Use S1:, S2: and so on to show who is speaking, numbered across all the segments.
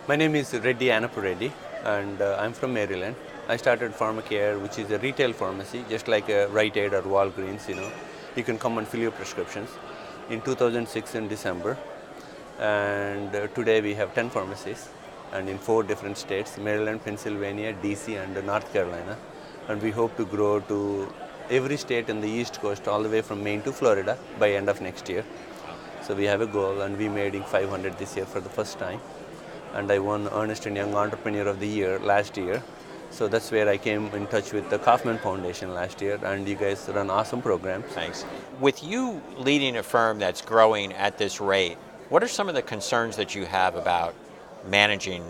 S1: My name is Reddy Annappareddy, and I'm from Maryland. I started Pharmacare, which is a retail pharmacy, just like a Rite Aid or Walgreens. You can come and fill your prescriptions. In 2006 in December, and today we have 10 pharmacies, and in 4 different states: Maryland, Pennsylvania, DC, and North Carolina. And we hope to grow to every state in the East Coast, all the way from Maine to Florida by end of next year. So we have a goal, and we made 500 this year for the first time. And I won Ernst & Young Entrepreneur of the Year last year. So that's where I came in touch with the Kaufman Foundation last year, and you guys run awesome programs.
S2: Thanks. With you leading a firm that's growing at this rate, what are some of the concerns that you have about managing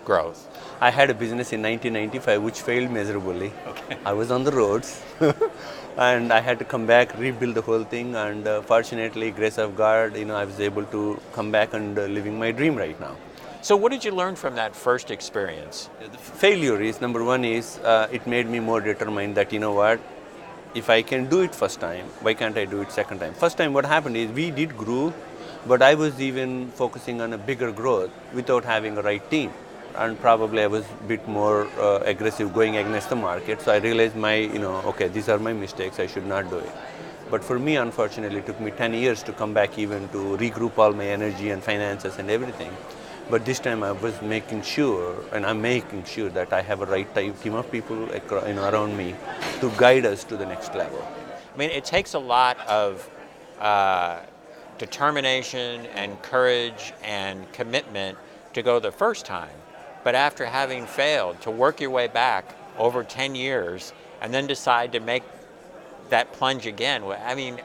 S2: growth?
S1: I had a business in 1995 which failed miserably.
S2: Okay.
S1: I was on the roads and I had to come back, rebuild the whole thing, and fortunately, grace of God, I was able to come back and living my dream right now.
S2: So what did you learn from that first experience?
S1: The failure is, number one is, it made me more determined that, if I can do it first time, why can't I do it second time? First time what happened is we did grow, but I was even focusing on a bigger growth without having a right team. And probably I was a bit more aggressive going against the market. So I realized okay, these are my mistakes, I should not do it. But for me, unfortunately, it took me 10 years to come back even to regroup all my energy and finances and everything. But this time I was making sure, and I'm making sure that I have a right team of people around me to guide us to the next level.
S2: I mean, it takes a lot of determination and courage and commitment to go the first time. But after having failed, to work your way back over 10 years and then decide to make that plunge again. I mean,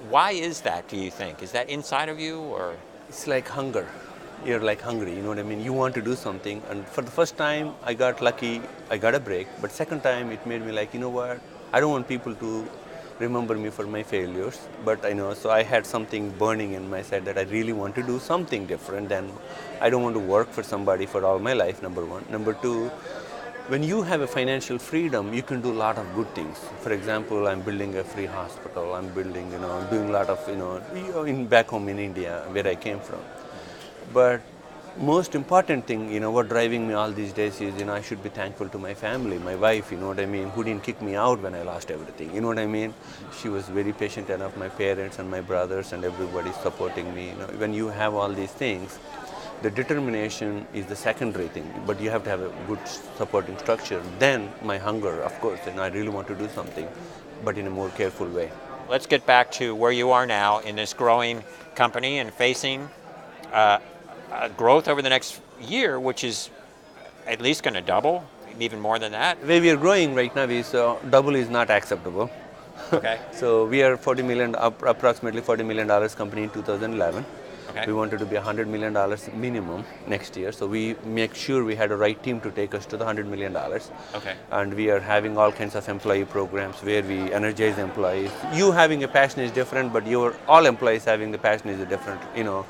S2: why is that, do you think? Is that inside of you, or?
S1: It's like hunger. You're like hungry, you know what I mean? You want to do something, and for the first time I got lucky, I got a break, but second time it made me like, what? I don't want people to remember me for my failures, but so I had something burning in my side that I really want to do something different than, I don't want to work for somebody for all my life, number one. Number two, when you have a financial freedom, you can do a lot of good things. For example, I'm building a free hospital, I'm building, I'm doing a lot of, in back home in India, where I came from. But most important thing, what driving me all these days is, I should be thankful to my family, my wife, who didn't kick me out when I lost everything, you know what I mean? She was very patient enough, my parents and my brothers and everybody supporting me. When you have all these things, the determination is the secondary thing, but you have to have a good supporting structure. Then my hunger, of course, I really want to do something, but in a more careful way.
S2: Let's get back to where you are now in this growing company and facing growth over the next year, which is at least going to double, even more than that.
S1: The way we are growing right now is double is not acceptable.
S2: Okay.
S1: So we are approximately $40 million company in 2011.
S2: Okay.
S1: We wanted to be $100 million minimum next year. So we make sure we had a right team to take us to the $100 million.
S2: Okay.
S1: And we are having all kinds of employee programs where we energize employees. You having a passion is different, but all employees having the passion is different,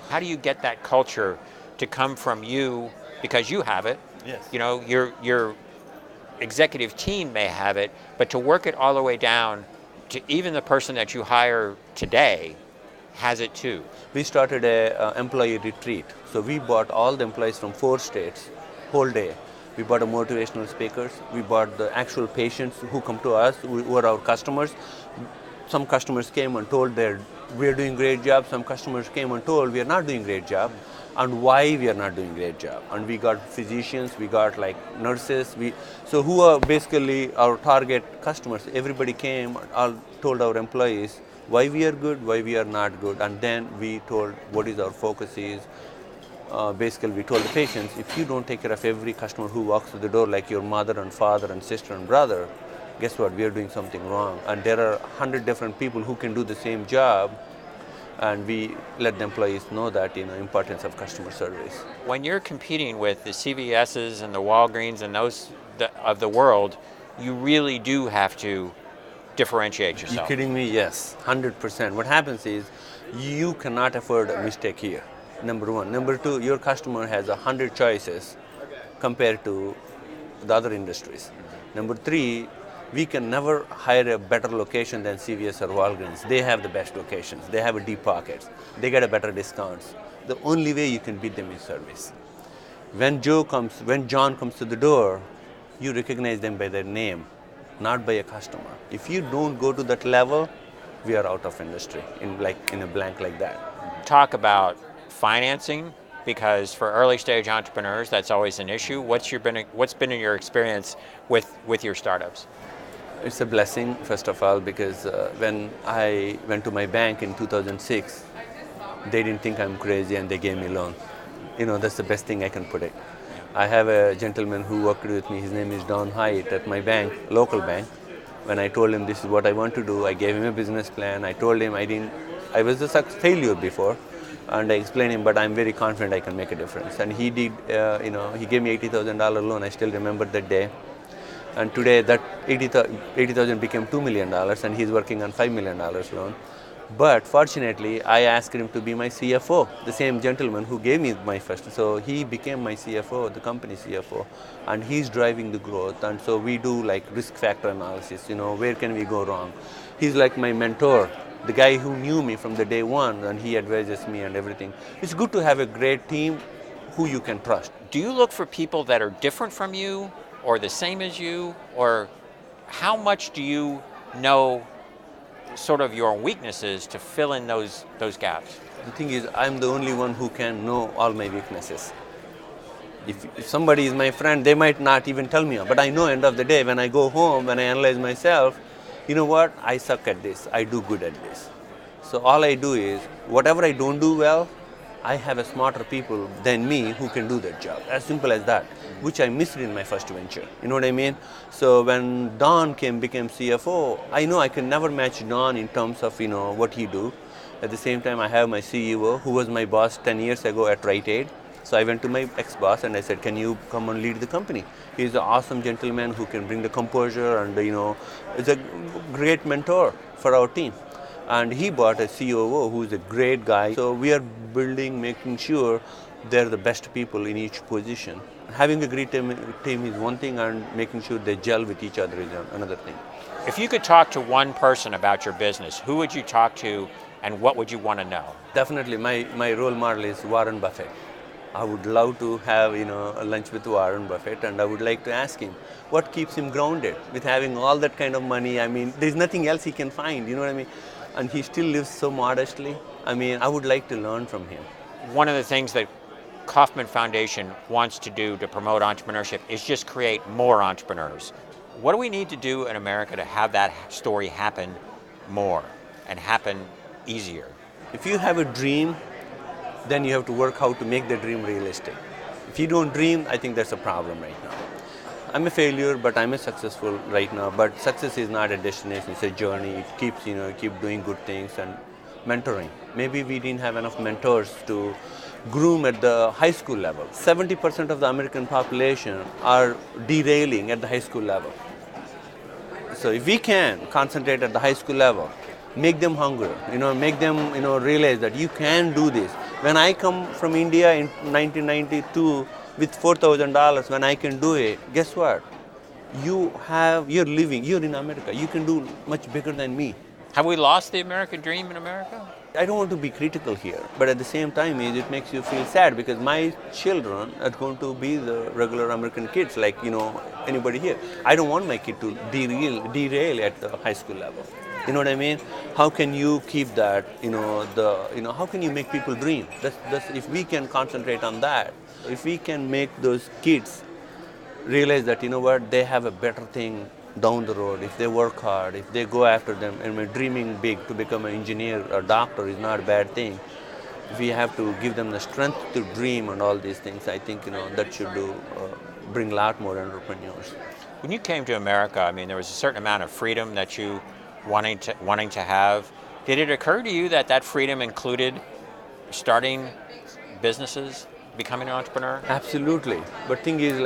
S2: How do you get that culture to come from you, because you have it?
S1: Yes.
S2: Your executive team may have it, but to work it all the way down to even the person that you hire today has it too.
S1: We started a employee retreat. So we bought all the employees from 4 states, whole day. We bought motivational speakers. We bought the actual patients who come to us, who are our customers. Some customers came and told we're doing great job. Some customers came and told we are not doing great job, and why we are not doing great job. And we got physicians, we got nurses. So who are basically our target customers? Everybody came, all told our employees why we are good, why we are not good, and then we told what is our focus is. Basically, we told the patients, if you don't take care of every customer who walks through the door like your mother and father and sister and brother, guess what, we are doing something wrong. And there are 100 different people who can do the same job, and we let the employees know that, importance of customer service.
S2: When you're competing with the CVS's and the Walgreens and those of the world, you really do have to differentiate yourself.
S1: You kidding me? Yes, 100%. What happens is you cannot afford a mistake here, number one. Number two, your customer has 100 choices compared to the other industries. Number three, we can never hire a better location than CVS or Walgreens. They have the best locations. They have deep pockets. They get a better discounts. The only way you can beat them is service. When John comes to the door, you recognize them by their name, not by a customer. If you don't go to that level, we are out of industry in a blank like that.
S2: Talk about financing, because for early stage entrepreneurs, that's always an issue. What's been your experience with your startups?
S1: It's a blessing, first of all, because when I went to my bank in 2006, they didn't think I'm crazy and they gave me a loan. That's the best thing I can put it. I have a gentleman who worked with me, his name is Don Hyatt at my bank, local bank. When I told him this is what I want to do, I gave him a business plan. I told him I was a failure before, and I explained him, but I'm very confident I can make a difference. And he did, he gave me $80,000 loan. I still remember that day. And today that 80,000 became $2 million, and he's working on $5 million loan. But fortunately, I asked him to be my CFO, the same gentleman who gave me my first. So he became my CFO, the company CFO, and he's driving the growth. And so we do like risk factor analysis, where can we go wrong? He's like my mentor, the guy who knew me from the day one, and he advises me and everything. It's good to have a great team who you can trust.
S2: Do you look for people that are different from you or the same as you, or how much do you know sort of your weaknesses to fill in those gaps?
S1: The thing is, I'm the only one who can know all my weaknesses. If somebody is my friend, they might not even tell me, but I know end of the day, when I go home, when I analyze myself, you know what, I suck at this, I do good at this. So all I do is, whatever I don't do well, I have a smarter people than me who can do that job. As simple as that, which I missed in my first venture. You know what I mean? So when Don became CFO, I know I can never match Don in terms of what he do. At the same time, I have my CEO who was my boss 10 years ago at Rite Aid. So I went to my ex-boss and I said, can you come and lead the company? He's an awesome gentleman who can bring the composure and is a great mentor for our team. And he bought a COO who's a great guy. So we are making sure they're the best people in each position. Having a great team is one thing, and making sure they gel with each other is another thing.
S2: If you could talk to one person about your business, who would you talk to and what would you want to know?
S1: Definitely, my role model is Warren Buffett. I would love to have a lunch with Warren Buffett, and I would like to ask him what keeps him grounded with having all that kind of money. I mean, there's nothing else he can find, you know what I mean? And he still lives so modestly. I mean, I would like to learn from him.
S2: One of the things that Kauffman Foundation wants to do to promote entrepreneurship is just create more entrepreneurs. What do we need to do in America to have that story happen more and happen easier?
S1: If you have a dream, then you have to work how to make the dream realistic. If you don't dream, I think that's a problem right now. I'm a failure, but I'm a successful right now. But success is not a destination, it's a journey. It keeps, keep doing good things and mentoring. Maybe we didn't have enough mentors to groom at the high school level. 70% of the American population are derailing at the high school level. So if we can concentrate at the high school level, make them hungry, make them, realize that you can do this. When I come from India in 1992 with $4,000, when I can do it, guess what? You're in America. You can do much bigger than me.
S2: Have we lost the American dream in America?
S1: I don't want to be critical here, but at the same time, it makes you feel sad because my children are going to be the regular American kids, like anybody here. I don't want my kid to derail at the high school level. You know what I mean? How can you keep that? How can you make people dream? That's if we can concentrate on that, if we can make those kids realize that they have a better thing down the road, if they work hard, if they go after them, and dreaming big to become an engineer or doctor is not a bad thing. If we have to give them the strength to dream and all these things, I think that should bring a lot more entrepreneurs.
S2: When you came to America, I mean, there was a certain amount of freedom that you wanting to have. Did it occur to you that freedom included starting businesses, becoming an entrepreneur?
S1: Absolutely. But thing is,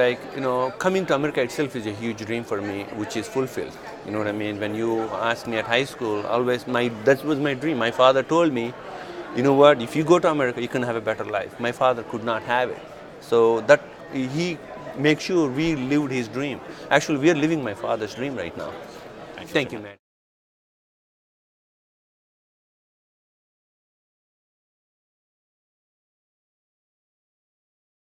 S1: coming to America itself is a huge dream for me, which is fulfilled. You know what I mean? When you asked me at high school, that was my dream. My father told me, you know what, if you go to America, you can have a better life. My father could not have it. So that he makes sure we lived his dream. Actually, we are living my father's dream right now. Thank you, man.